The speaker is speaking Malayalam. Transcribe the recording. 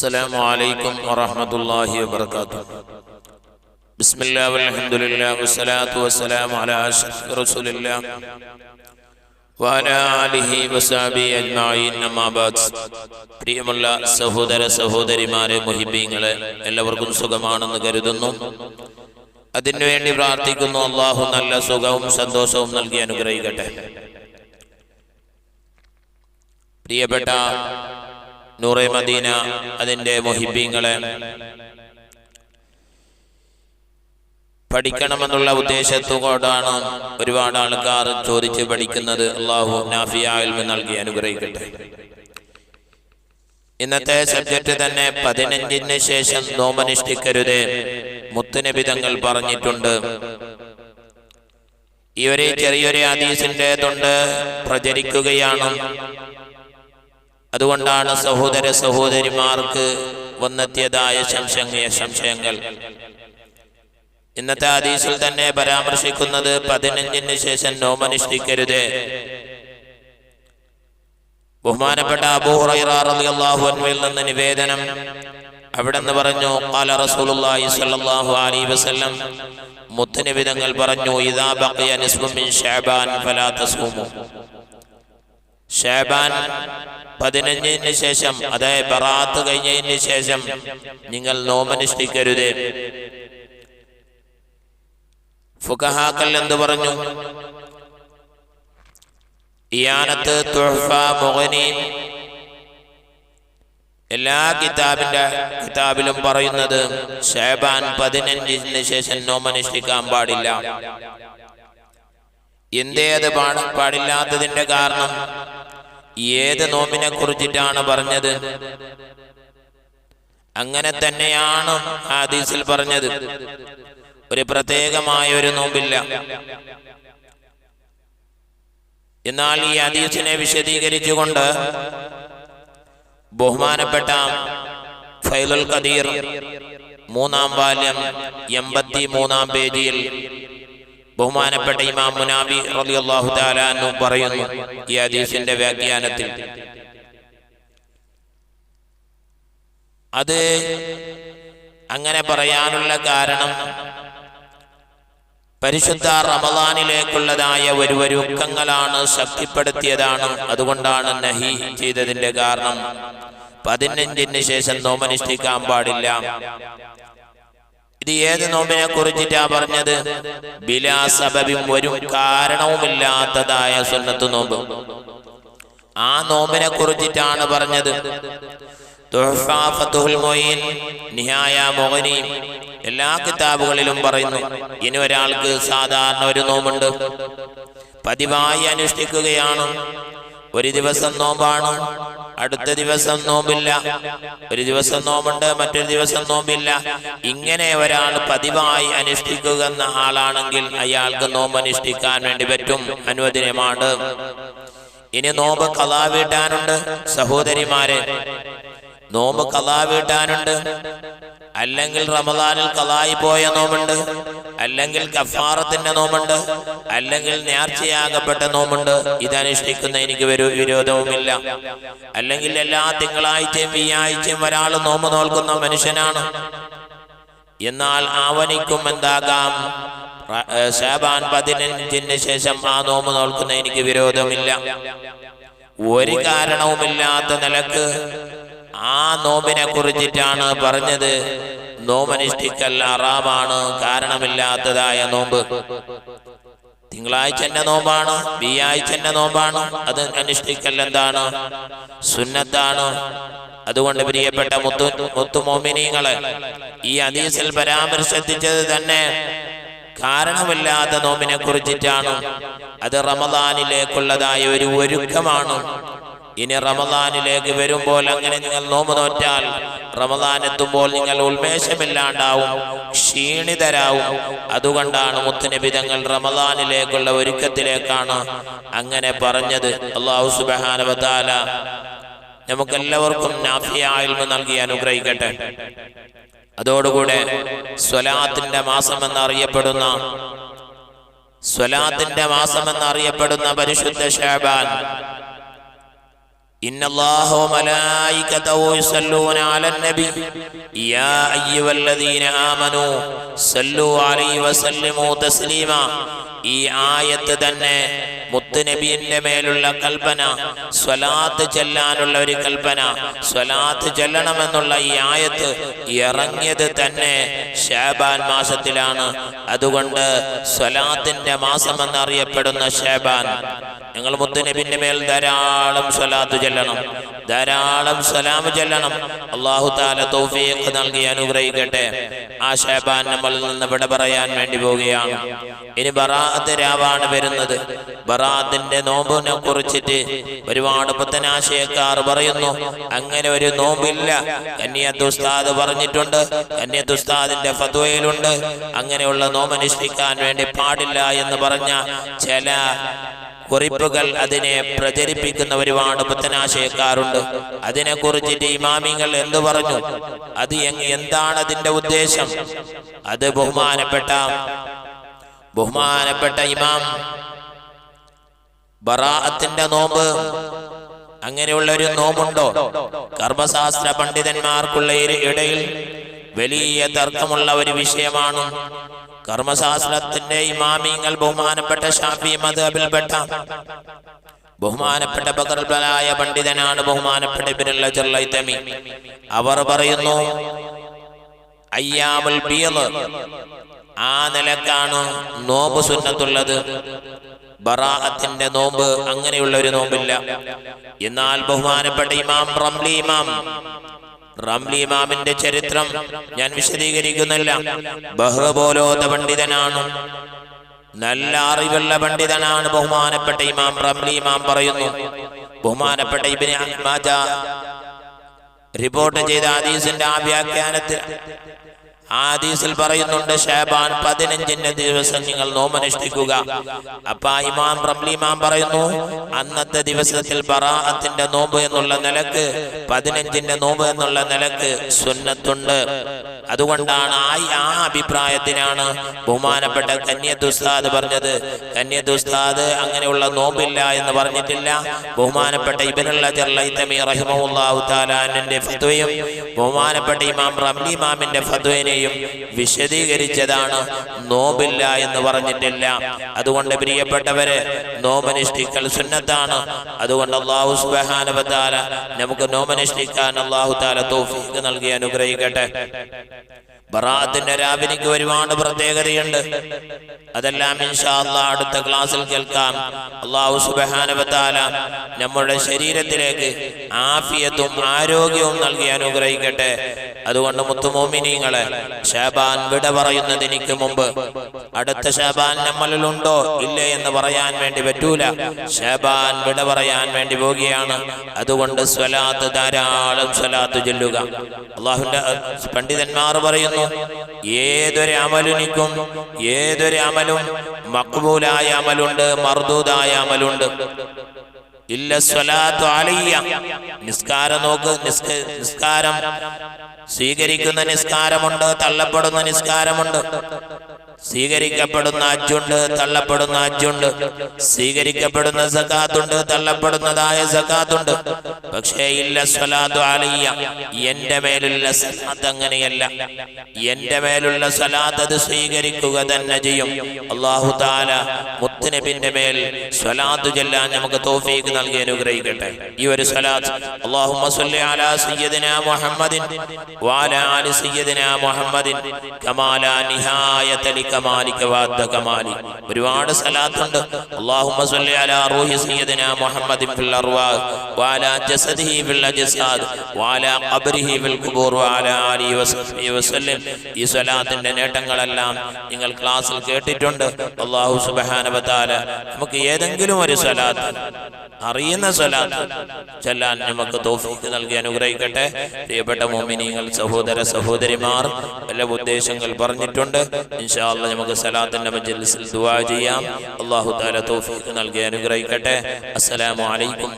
السلام عليكم ورحمة الله وبركاته. بسم الله والحمد لله والصلاة والسلام على أشرف رسول الله وعلى آله وصحبه أجمعين أما بعد. പ്രിയമുള്ള സഹോദര സഹോദരിമാരെ, മുഹിബ്ബീങ്ങളെ, എല്ലാവർക്കും സുഖമാണെന്ന് കരുതുന്നു. അതിനുവേണ്ടി പ്രാർത്ഥിക്കുന്നു. അല്ലാഹു നല്ല സുഖവും സന്തോഷവും നൽകി അനുഗ്രഹിക്കട്ടെ. പ്രിയപ്പെട്ട നൂറെ മദീന അതിൻ്റെ മുഹിബ്ബീങ്ങളെ, പഠിക്കണമെന്നുള്ള ഉദ്ദേശത്തോടാണ് ഒരുപാട് ആൾക്കാർ ചോദിച്ച് പഠിക്കുന്നത്. അല്ലാഹു നാഫിയ ഇൽമ് നൽകി അനുഗ്രഹിക്കട്ടെ. ഇന്നത്തെ സബ്ജക്റ്റ് തന്നെ 15-ന് ശേഷം നോമനുഷ്ഠിക്കരുത് മുത്തുനബി തങ്ങൾ പറഞ്ഞിട്ടുണ്ട്. ഈ ഒരു ചെറിയൊരു ഹദീസിന്റെ തൊണ്ട് പ്രചരിക്കുകയാണ്. അതുകൊണ്ടാണ് സഹോദര സഹോദരിമാർക്ക് വന്നെത്തിയതായ സംശയങ്ങൾ. ഇന്നത്തെ ഹദീസിൽ തന്നെ പരാമർശിക്കുന്നത് 15-ന് ശേഷം നോമനുഷ്ഠിക്കരുത്. ബഹുമാനപ്പെട്ട അബൂ ഹുറൈറ റളിയല്ലാഹു അൻഹുവിൽ നിന്ന് നിവേദനം, അവിടെ നിന്ന് പറഞ്ഞു, ഖാല റസൂലുള്ളാഹി സ്വല്ലല്ലാഹു അലൈഹി വസല്ലം, മുത്തുനബി തങ്ങൾ പറഞ്ഞു, ഇദാ ബഖിയ നിസ്ഫു മിൻ ശഅബാൻ ഫലാ തസ്ഉമു. ശഅബാൻ 15-ന് ശേഷം, അതായത് ബറാത്ത് കഴിഞ്ഞതിന് ശേഷം നിങ്ങൾ നോമനുഷ്ഠിക്കരുത്. ഫുഖഹാക്കൾ എന്ത് പറഞ്ഞു? ഇയാനത്ത്, തുഹ്ഫ, മുഗ്നി, എല്ലാ കിതാബിലും പറയുന്നത് ശഅബാൻ 15-ന് ശേഷം നോമനുഷ്ഠിക്കാൻ പാടില്ല. എന്തേ അത് പാടില്ലാത്തതിന്റെ കാരണം? ഏത് നോമ്പിനെ കുറിച്ചിട്ടാണ് പറഞ്ഞത്? അങ്ങനെ തന്നെയാണ് ഹദീസിൽ പറഞ്ഞത്. ഒരു പ്രത്യേകമായ ഒരു നോമ്പില്ല. എന്നാൽ ഈ ഹദീസിനെ വിശദീകരിച്ചുകൊണ്ട് ബഹുമാനപ്പെട്ട ഫൈലുൽ ഖദീർ 3-ാം വാല്യം 83-ാം പേജിൽ ബഹുമാനപ്പെട്ട ഇമാം മുനാവി റളിയല്ലാഹു തആല അൻഹു പറയുന്നു ഈ ഹദീസിന്റെ വ്യാഖ്യാനത്തിൽ, അത് അങ്ങനെ പറയാനുള്ള കാരണം പരിശുദ്ധ റമളാനിലേക്കുള്ളതായ ഒരു ഒരുക്കങ്ങളാണ്, ശക്തിപ്പെടുത്തിയതാണ്. അതുകൊണ്ടാണ് നഹി ചെയ്തതിന്റെ കാരണം 15-ന് ശേഷം നോമനുഷ്ഠിക്കാൻ പാടില്ല. ഇത് ഏത് നോമ്പിനെ കുറിച്ചിട്ടാ പറഞ്ഞത്? ബിലാ സബബിൻ, ഒരു കാരണവുമില്ലാത്തതായ സുന്നത്ത് നോമ്പ്. ആ നോമ്പിനെ കുറിച്ചിട്ടാണ് പറഞ്ഞത്. തുഹ്ഫ, ഫതുഹുൽ മുഈൻ, നിഹായ, മുഗ്നി, എല്ലാ കിതാബുകളിലും പറയുന്നു. ഇനി ഒരാൾക്ക് സാധാരണ ഒരു നോമ്പുണ്ട്, പതിവായി അനുഷ്ഠിക്കുകയാണ്. ഒരു ദിവസം നോമ്പാണ്, അടുത്ത ദിവസം നോമ്പില്ല. ഒരു ദിവസം നോമ്പുണ്ട്, മറ്റൊരു ദിവസം നോമ്പില്ല. ഇങ്ങനെ ഒരാൾ പതിവായി അനുഷ്ഠിക്കുന്ന ആളാണെങ്കിൽ അയാൾക്ക് നോമ്പ് അനുഷ്ഠിക്കാൻ വേണ്ടി പറ്റും, അനുവദനീയമാണ്. ഇനി നോമ്പ് ഖളാ വീട്ടാനുണ്ട് സഹോദരിമാരെ, നോമ്പ് ഖളാ വീട്ടാനുണ്ട്. അല്ലെങ്കിൽ റമളാനിൽ ഖളായി പോയ നോമ്പുണ്ട്, അല്ലെങ്കിൽ കഫാറത്തിന്റെ നോമ്പുണ്ട്, അല്ലെങ്കിൽ നേർച്ചയാകപ്പെട്ട നോമ്പുണ്ട്. ഇതനുഷ്ഠിക്കുന്ന എനിക്ക് ഒരു വിരോധവുമില്ല. അല്ലെങ്കിൽ എല്ലാ തിങ്കളാഴ്ചയും വ്യാഴാഴ്ചയും ഒരാൾ നോമ്പ് നോൽക്കുന്ന മനുഷ്യനാണ്. എന്നാൽ അവനിക്കും എന്താകാം, ശഅബാൻ 15-ന് ശേഷം ആ നോമ്പ് നോൽക്കുന്ന എനിക്ക് വിരോധമില്ല. ഒരു കാരണവുമില്ലാത്ത നിലക്ക് ആ നോമ്പിനെ കുറിച്ചിട്ടാണ് പറഞ്ഞത് നോമനുഷ്ഠിക്കൽ ഹറാമാണ്, കാരണമില്ലാത്തതായ നോമ്പ്. തിങ്കളാഴ്ചന്റെ നോമ്പാണ്, വ്യാഴാഴ്ചന്റെ നോമ്പാണ്, അത് അനുഷ്ഠിക്കൽ എന്താണ്? സുന്നത്താണ്. അതുകൊണ്ട് പ്രിയപ്പെട്ട മുത്തുമോമിനീങ്ങളെ, ഈ ഹദീസിൽ പരാമർശിച്ചത് തന്നെ കാരണമില്ലാത്ത നോമ്പിനെ കുറിച്ചിട്ടാണ്. അത് റമളാനിലേക്കുള്ളതായ ഒരു ഒരുക്കമാണ്. ഇനി റമളാനിലേക്ക് വരുമ്പോൾ അങ്ങനെ നിങ്ങൾ നോമ്പ് നോറ്റാൽ റമളാൻ എത്തുമ്പോൾ നിങ്ങൾ ഉന്മേഷമില്ലാണ്ടാവും, ക്ഷീണിതരാവും. അതുകൊണ്ടാണ് മുത്തുനബി തങ്ങൾ റമളാനിലേക്കുള്ള ഒരുക്കത്തിലേക്കാണ് അങ്ങനെ പറഞ്ഞത്. അല്ലാഹു സുബ്ഹാനഹു വ തആല നമുക്കെല്ലാവർക്കും നാഫിയ ഇൽമ് നൽകി അനുഗ്രഹിക്കട്ടെ. അതോടുകൂടെ സ്വലാത്തിന്റെ മാസമെന്നറിയപ്പെടുന്ന പരിശുദ്ധ ശഅബാൻ ഇന്നല്ലാഹു വമലായികതഹു യുസല്ലൂന അലൻ നബി യാ അയ്യുഹല്ലദീന ആമനൂ സല്ലു അലൈഹി വസല്ലിമു തസ്ലീമ. ഈ ആയത്ത് തന്നെ മുത്തുനബിയുടെ മേലുള്ള കൽപ്പന, സ്വലാത്ത് ചെല്ലാനുള്ള ഒരു കൽപ്പന, സ്വലാത്ത് ചെല്ലണമെന്നുള്ള ഈ ആയത്ത് ഇറങ്ങിയത് തന്നെ ശഅബാൻ മാസത്തിലാണ്. അതുകൊണ്ട് സ്വലാത്തിന്റെ മാസം എന്നറിയപ്പെടുന്ന ശഅബാൻ, നിങ്ങൾ മുത്തുനബിന്റെ മേൽ ധാരാളം സ്വലാത്ത് ചെല്ലണം, ധാരാളം സലാം ചെല്ലണം. അല്ലാഹു തആല തൗഫീഖ് നൽകി അനുഗ്രഹിക്കട്ടെ. ആ ശഅബാൻ നമ്മളിൽ നിന്ന് വിട പറയാൻ വേണ്ടി പോവുകയാണ്. ഇനി ബറാഅത്ത് രാവാണ് വരുന്നത്. ബറാഅത്തിന്റെ നോമ്പിനെ കുറിച്ചിട്ട് ഒരുപാട് പുത്തനാശയക്കാർ പറയുന്നു, അങ്ങനെ ഒരു നോമ്പില്ല. കന്നിയത്ത് ഉസ്താദ് പറഞ്ഞിട്ടുണ്ട്, കന്നിയത്ത് ഉസ്താദിന്റെ ഫത്വയിലുണ്ട്, അങ്ങനെയുള്ള നോമ്പ് അനുഷ്ഠിക്കാൻ വേണ്ടി പാടില്ല എന്ന് പറഞ്ഞ ചില കുറിപ്പുകൾ അതിനെ പ്രചരിപ്പിക്കുന്ന ഒരുപാട് പുത്തനാശയക്കാരുണ്ട്. അതിനെ കുറിച്ചിട്ട് ഇമാമിങ്ങൾ എന്തു പറഞ്ഞു, അത് എന്താണ് അതിന്റെ ഉദ്ദേശം? അത് ബഹുമാനപ്പെട്ട ഇമാം ബറാഅത്തിന്റെ നോമ്പ്, അങ്ങനെയുള്ള ഒരു നോമ്പുണ്ടോ? കർമ്മശാസ്ത്ര പണ്ഡിതന്മാർക്കുള്ള ഇടയിൽ വലിയ തർക്കമുള്ള ഒരു വിഷയമാണ്. കർമ്മശാസ്ത്രത്തിന്റെ ഇമാമിങ്ങൾ ബഹുമാനപ്പെട്ട ശാഫി മദ്ഹബിൽപ്പെട്ട ബഹുമാനപ്പെട്ട ബഖർബലായ പണ്ഡിതനാണ് ബഹുമാനപ്പെട്ട ഇബ്നുൽ അജർ ലൈതമി. അവർ പറയുന്നു അയ്യാമുൽ ബീദ്, ആ നിലക്കാണ് നോമ്പ് സുന്നത്തുള്ളത്. ബറാഅത്തിന്റെ നോമ്പ് അങ്ങനെയുള്ള ഒരു നോമ്പില്ല. എന്നാൽ ബഹുമാനപ്പെട്ട ഇമാം റംലി ഇമാമിന്റെ ചരിത്രം ഞാൻ വിശദീകരിക്കുന്നില്ല. ബഹ്റബോലോത പണ്ഡിതനാണ്, നല്ല അറിവുള്ള പണ്ഡിതനാണ് ബഹുമാനപ്പെട്ട ഇമാം റംലി ഇമാം. പറയുന്നു ബഹുമാനപ്പെട്ട ഇബ്നു മാജ റിപ്പോർട്ട് ചെയ്ത ഹദീസിന്റെ ആ വ്യാഖ്യാനത്തിൽ ഹദീസിൽ പറയുന്നുണ്ട്, ശഅബാൻ 15 ദിവസം നിങ്ങൾ നോമ്പനുഷ്ഠിക്കുക. അപ്പൊ ഇമാം റംലി ഇമാം പറയുന്നു, അന്നത്തെ ദിവസത്തിൽ ബറാഅത്തിന്റെ നോമ്പ് എന്നുള്ള നിലക്ക് 15 നോമ്പ് എന്നുള്ള നിലക്ക് സുന്നത്തുണ്ട്. അതുകൊണ്ടാണ് ആ അഭിപ്രായത്തിനാണ് ബഹുമാനപ്പെട്ട കന്നിയത്ത് ഉസ്താദ് പറഞ്ഞത്. കന്നിയത്ത് ഉസ്താദ് അങ്ങനെയുള്ള നോമ്പില്ല എന്ന് പറഞ്ഞിട്ടില്ല. ബഹുമാനപ്പെട്ട ഇബ്നുൽ അജർ ലൈതമി റഹിമഹുല്ലാഹു തആലാന്റെ ഫത്വയും ബഹുമാനപ്പെട്ട ഇമാം റംലി ഇമാമിന്റെ ഫത്വയെയും വിശദീകരിച്ചതാണ്. നോമ്പില്ല എന്ന് പറഞ്ഞിട്ടില്ല. അതുകൊണ്ട് പ്രിയപ്പെട്ടവരെ, നോമ്പനുഷ്ഠിക്കൽ സുന്നത്താണ്. അതുകൊണ്ട് അല്ലാഹു സുബ്ഹാനഹു വ തആല നമുക്ക് നോമ്പനുഷ്ഠിക്കാൻ അല്ലാഹു തആല തൗഫീഖ് നൽകി അനുഗ്രഹിക്കട്ടെ. ബറാഅത്തിന്റെ രാവിനിക്ക് ഒരുപാട് പ്രത്യേകതയുണ്ട്. അതെല്ലാം ഇൻഷാ അല്ലാഹ് അടുത്ത ക്ലാസ്സിൽ കേൾക്കാം. അല്ലാഹു സുബ്ഹാനഹു വ തആല നമ്മുടെ ശരീരത്തിലേക്ക് ആഫിയത്തും ആരോഗ്യവും നൽകി അനുഗ്രഹിക്കട്ടെ. അതുകൊണ്ട് മുത്തുമോമിനീങ്ങളെ, ശഅബാൻ വിട പറയുന്നതിന് മുമ്പ് അടുത്ത ശഅബാൻ നമ്മളിലുണ്ടോ ഇല്ലേ എന്ന് പറയാൻ വേണ്ടി പറ്റൂല. ശഅബാൻ വിട പറയാൻ വേണ്ടി പോവുകയാണ്. അതുകൊണ്ട് സ്വലാത്ത്, ധാരാളം സ്വലാത്ത് ചൊല്ലുക. അല്ലാഹുവിന്റെ പണ്ഡിതന്മാർ പറയുന്നു, ഏതൊരു അമലും മഖ്ബൂലായ അമലുണ്ട്, മർദൂദായ അമലുണ്ട്. ഇല്ല സ്വലാത്തു അലയ്യ, നിസ്കാരം നോക്ക്, നിസ്കാരം സ്വീകരിക്കുന്ന നിസ്കാരമുണ്ട്, തള്ളപ്പെടുന്ന നിസ്കാരമുണ്ട്. സ്വീകരിക്കപ്പെടുന്ന ഹജ്ജുണ്ട്, തള്ളപ്പെടുന്ന ഹജ്ജുണ്ട്. സ്വീകരിക്കപ്പെടുന്ന സകാത്തുണ്ട്, തള്ളപ്പെടുന്നതായ സകാത്തുണ്ട്. പക്ഷേ ഇല്ല സ്വലാത്തു അലയ്യ, എന്റെ മേലുള്ള സലാത്ത് അങ്ങനെയല്ല. എന്റെ മേലുള്ള സലാത്ത് അത് സ്വീകരിക്കുക തന്നെ ചെയ്യും. അല്ലാഹു തആല മുത്തുനബിന്റെ മേൽ സ്വലാത്ത് ചൊല്ലാൻ നമുക്ക് തൗഫീഖ് നൽകി അനുഗ്രഹിക്കട്ടെ. ഈ ഒരു സ്വലാത്ത്, അല്ലാഹുമ്മ സ്വല്ലി അലാ സയ്യിദിനാ മുഹമ്മദിൻ വഅലാ ആലി സയ്യിദിനാ മുഹമ്മദിൻ കമാ ലാ നിഹായത ലികമാലിക വഅദ്ദ കമാലി. ഒരുപാട് സ്വലാത്തുണ്ട്. അല്ലാഹുമ്മ സ്വല്ലി അലാ റൂഹി സയ്യിദിനാ മുഹമ്മദിൻ ഫിൽ അർവാഹ് വഅലാ ജസദിഹി ഫിൽ അജ്സാദ് വഅലാ ഖബ്രിഹി ഫിൽ ഖുബൂർ വഅലാ ആലിഹി വസഹ്ബിഹി വസല്ലം. ഈ സ്വലാത്തിന്റെ നേട്ടങ്ങളെല്ലാം നിങ്ങൾ ക്ലാസ്സിൽ കേട്ടിട്ടുണ്ട്. അല്ലാഹു സുബ്ഹാനഹു വ തആല നമുക്ക് ഏതെങ്കിലും ഒരു സ്വലാത്ത്, അറിയുന്ന സ്വലാത്ത് ചൊല്ലാൻ നമുക്ക് തൗഫീഖ് നൽകി അനുഗ്രഹിക്കട്ടെ. പ്രിയപ്പെട്ട മുഅ്മിനീങ്ങൾ, സഹോദര സഹോദരിമാർ, എല്ലാ ഉദ്ദേശങ്ങൾ പറഞ്ഞിട്ടുണ്ട്. ഇൻഷാ അല്ലാഹ് നമുക്ക് സ്വലാത്തിന്റെ മജ്ലിസിൽ ദുആ ചെയ്യാം. അല്ലാഹു തആല തൗഫീഖ് നൽകി അനുഗ്രഹിക്കട്ടെ. അസ്സലാമു അലൈക്കും.